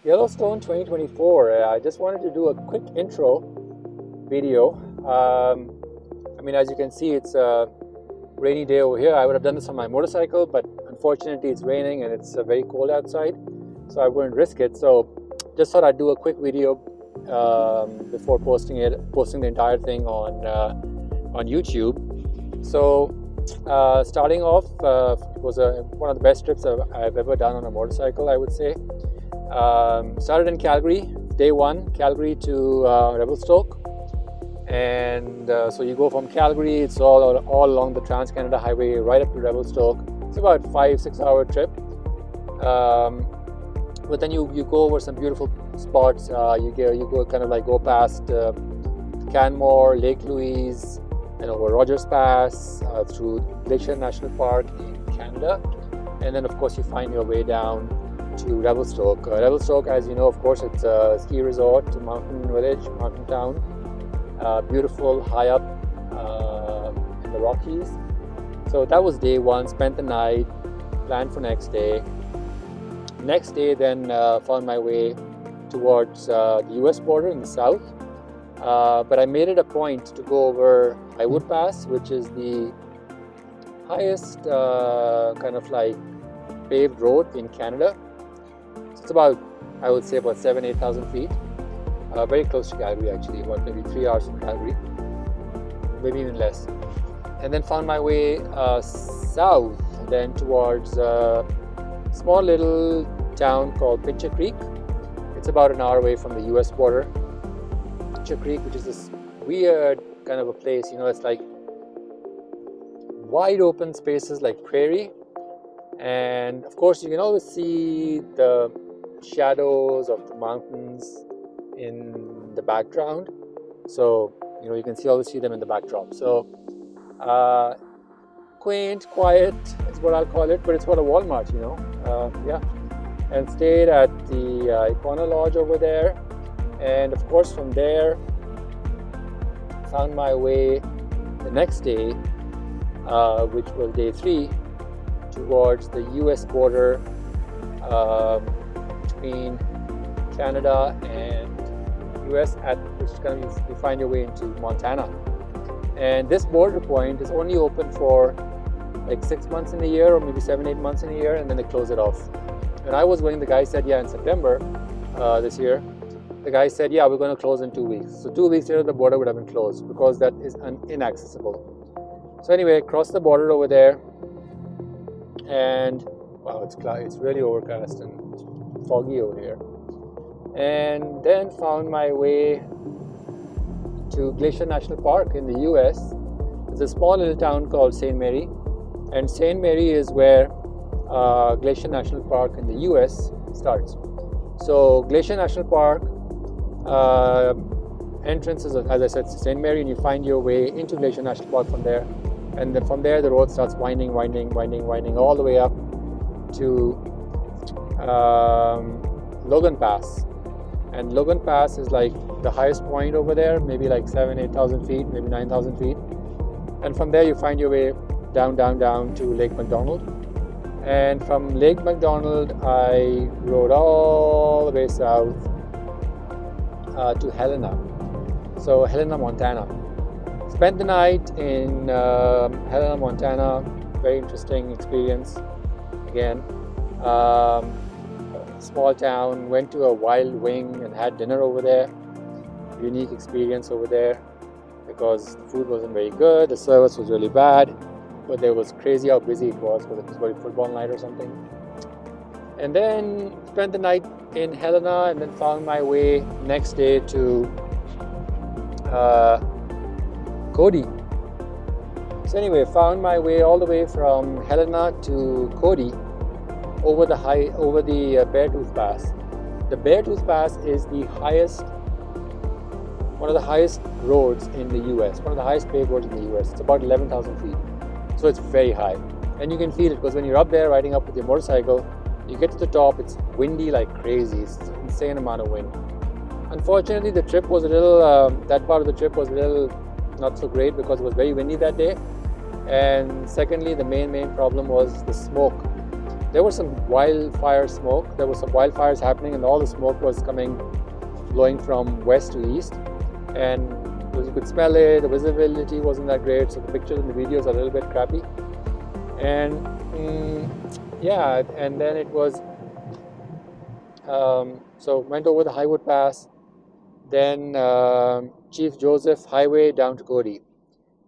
Yellowstone 2024. I just wanted to do a quick intro video. As you can see, it's a rainy day over here. I would have done this on my motorcycle, but unfortunately it's raining and it's very cold outside, so I wouldn't risk it. So just thought I'd do a quick video before posting the entire thing on YouTube. So starting off, it was one of the best trips I've ever done on a motorcycle, I would say. Started in Calgary, day one, Calgary to Revelstoke, and so you go from Calgary. It's all along the Trans-Canada Highway right up to Revelstoke. It's about 5-6 hour trip, but then you go over some beautiful spots. You go kind of like go past Canmore, Lake Louise, and over Rogers Pass, through Glacier National Park in Canada, and then of course you find your way down to Revelstoke. Revelstoke, as you know, of course, it's a ski resort, a mountain village, mountain town, beautiful, high up in the Rockies. So that was day one. Spent the night, planned for next day. Next day, then found my way towards the US border in the south. But I made it a point to go over Highwood Pass, which is the highest kind of like paved road in Canada. It's about, I would say, about 7,000-8,000 feet. Very close to Calgary, actually, about maybe 3 hours from Calgary, maybe even less. And then found my way south, then towards a small little town called Pincher Creek. It's about an hour away from the US border. Pincher Creek, which is this weird kind of a place, it's like wide open spaces like prairie. And of course, you can always see the shadows of the mountains in the background. So, you can always see them in the backdrop. So, quaint, quiet is what I'll call it, but it's what a Walmart, yeah. And stayed at the Icona Lodge over there. And of course, from there, found my way the next day, which was day 3, towards the US border between Canada and US, which kind of you find your way into Montana. And this border point is only open for like 6 months in a year, or maybe 7-8 months in a year, and then they close it off. When I was going, the guy said, in September this year, the guy said, we're going to close in 2 weeks. So 2 weeks later, the border would have been closed because that is inaccessible. So anyway, crossed the border over there, and wow, it's really overcast and foggy over here. And then found my way to Glacier National Park in the US. It's a small little town called St. Mary, and St. Mary is where Glacier National Park in the US starts. So Glacier National Park entrance is, as I said, St. Mary, and you find your way into Glacier National Park from there. And then from there, the road starts winding all the way up to Logan Pass. And Logan Pass is like the highest point over there, maybe like 7,000-8,000 feet, maybe 9,000 feet. And from there, you find your way down to Lake McDonald. And from Lake McDonald, I rode all the way south to Helena. So Helena, Montana. Spent the night in Helena, Montana. Very interesting experience. Again, small town. Went to a Wild Wing and had dinner over there. Unique experience over there because the food wasn't very good. The service was really bad, but it was crazy how busy it was because it was like football night or something. And then spent the night in Helena, and then found my way next day to Cody. So anyway, found my way all the way from Helena to Cody over the Beartooth Pass. The Beartooth Pass is one of the highest roads in the US, one of the highest paved roads in the US. It's about 11,000 feet. So it's very high. And you can feel it because when you're up there riding up with your motorcycle, you get to the top, it's windy like crazy. It's an insane amount of wind. Unfortunately, the trip was a little, that part of the trip was a little not so great because it was very windy that day. And secondly, the main problem was the smoke. there was some wildfire smoke. There was some wildfires happening, and all the smoke was blowing from west to east, and you could smell it. The visibility wasn't that great, so the pictures and the videos are a little bit crappy. And yeah, and then it was so went over the Highwood Pass, then Chief Joseph Highway down to Cody.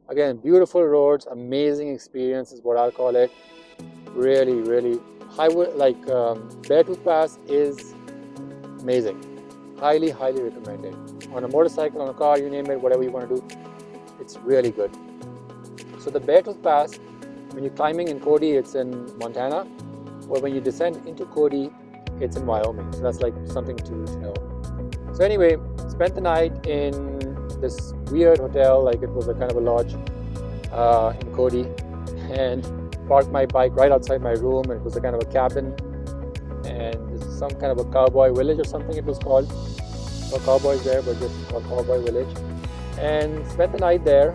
Again, beautiful roads, amazing experience is what I'll call it. Really, really. Highwood, like Beartooth Pass is amazing. Highly, highly recommended. On a motorcycle, on a car, you name it, whatever you want to do, it's really good. So the Beartooth Pass, when you're climbing in Cody, it's in Montana, or when you descend into Cody, it's in Wyoming. So that's like something to know. So anyway, spent the night in this weird hotel, like it was a kind of a lodge in Cody, and parked my bike right outside my room, and it was a kind of a cabin, and some kind of a cowboy village or something it was called. No cowboys there, but just called Cowboy Village, and spent the night there.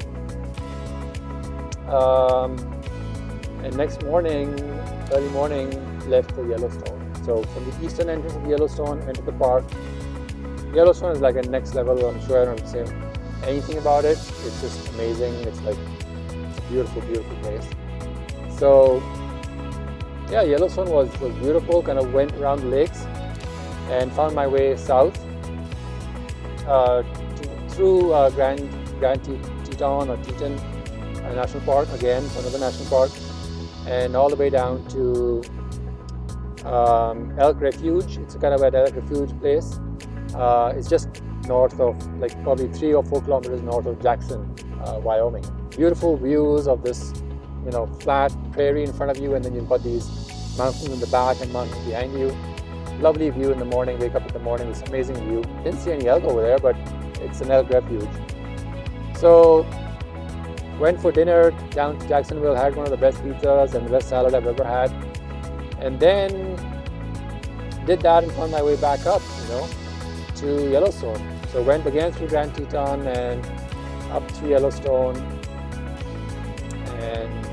And next morning, early morning, left for Yellowstone. So from the eastern entrance of Yellowstone, entered the park. Yellowstone is like a next level. I'm sure I don't say anything about it. It's just amazing. It's like a beautiful, beautiful place. So yeah, Yellowstone was beautiful. Kind of went around the lakes and found my way south through Grand Teton or Teton National Park, again another national park, and all the way down to Elk Refuge. It's a kind of an elk refuge place. It's just north of, like probably 3 or 4 kilometers north of Jackson, Wyoming. Beautiful views of this, flat prairie in front of you, and then you've got these mountains in the back and mountains behind you. Lovely view in the morning. Wake up in the morning, this amazing view. Didn't see any elk over there, but it's an elk refuge. So went for dinner down to Jacksonville, had one of the best pizzas and the best salad I've ever had, and then did that and found my way back up, to Yellowstone. So went again through Grand Teton and up to Yellowstone, and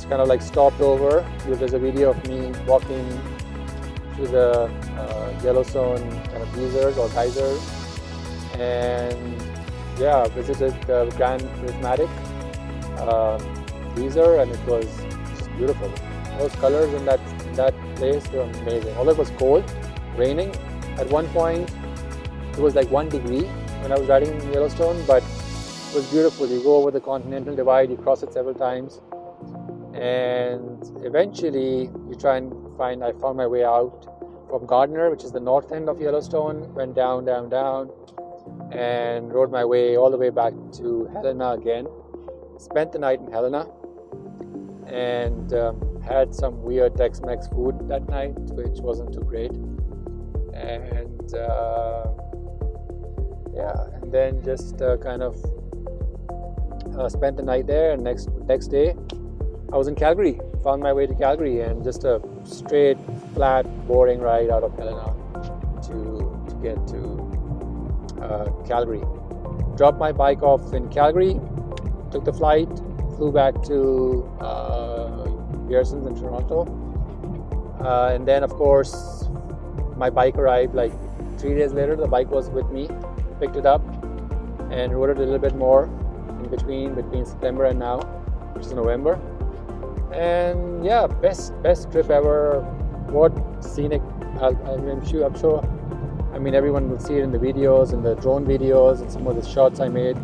kind of like stopped over. There's a video of me walking through the Yellowstone kind of geysers, and yeah, visited the Grand Prismatic geyser, and it was just beautiful. Those colors in that place were amazing. Although it was cold, raining at one point, it was like 1 degree when I was riding in Yellowstone, but it was beautiful. You go over the Continental Divide, you cross it several times, and eventually you try and I found my way out from Gardner, which is the north end of Yellowstone, went down, and rode my way all the way back to Helena again. Spent the night in Helena, and had some weird Tex-Mex food that night, which wasn't too great. And and then just kind of spent the night there. And next day, I was in Calgary. Found my way to Calgary, and just a straight, flat, boring ride out of Helena to get to Calgary. Dropped my bike off in Calgary, took the flight, flew back to Pearson's in Toronto, and then of course my bike arrived like 3 days later. The bike was with me, picked it up and rode it a little bit more in between September and now, which is November. And yeah, best trip ever. What scenic! I'm sure. I mean, everyone will see it in the videos, in the drone videos, and some of the shots I made.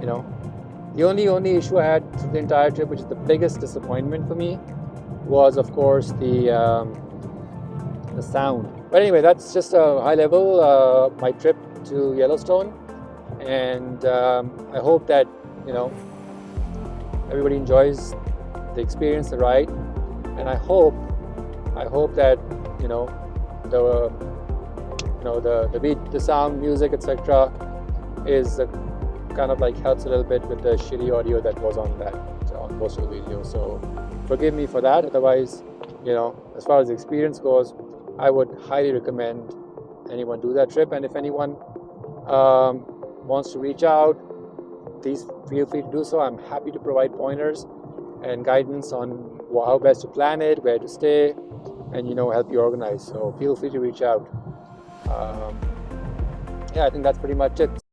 The only issue I had through the entire trip, which is the biggest disappointment for me, was of course the sound. But anyway, that's just a high level my trip to Yellowstone, and I hope that everybody enjoys the experience, the ride, and I hope that the beat, the sound, music, etc. is kind of like helps a little bit with the shitty audio that was on most of the video. So forgive me for that. Otherwise, as far as the experience goes, I would highly recommend anyone do that trip. And if anyone wants to reach out, please feel free to do so. I'm happy to provide pointers. and guidance on how best to plan it, where to stay, and help you organize. So feel free to reach out. Yeah, I think that's pretty much it.